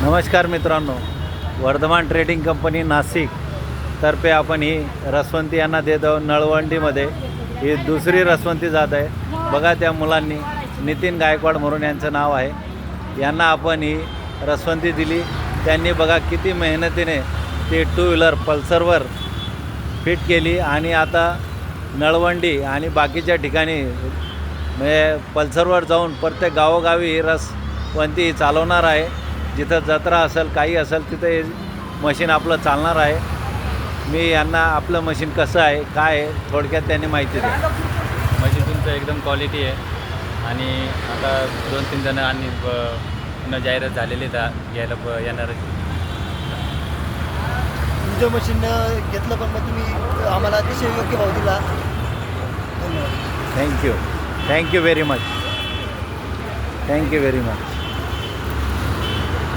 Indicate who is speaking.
Speaker 1: नमस्कार मित्रांनो, Vardhman trading company Nashik तर्फे आपण ही रसवंती यांना देत आहोत। नळवंडीमध्ये ही दुसरी रसवंती जात आहे। बघा त्या मुलांनी नितीन गायकवाड म्हणून यांचं नाव आहे, यांना आपण ही रसवंती दिली। त्यांनी बघा किती मेहनतीने ती टू व्हीलर पल्सरवर फिट केली आणि आता नळवंडी आणि बाकीच्या ठिकाणी म्हणजे पल्सरवर जाऊन प्रत्येक गावोगावी ही रसवंती चालवणार आहे। जिथं जत्रा असेल काही असेल तिथं हे मशीन आपलं चालणार आहे। मी यांना आपलं मशीन कसं आहे काय आहे थोडक्यात त्यांनी माहिती दिली।
Speaker 2: मशीन तुमचं एकदम क्वालिटी आहे आणि आता 2-3 जण आणि पुन्हा जाहिरात झालेली घ्यायला येणार।
Speaker 3: तुमचं मशीन घेतलं पण मग तुम्ही आम्हाला अतिशय योग्य भाव दिला। धन्यवाद।
Speaker 1: Thank you very much.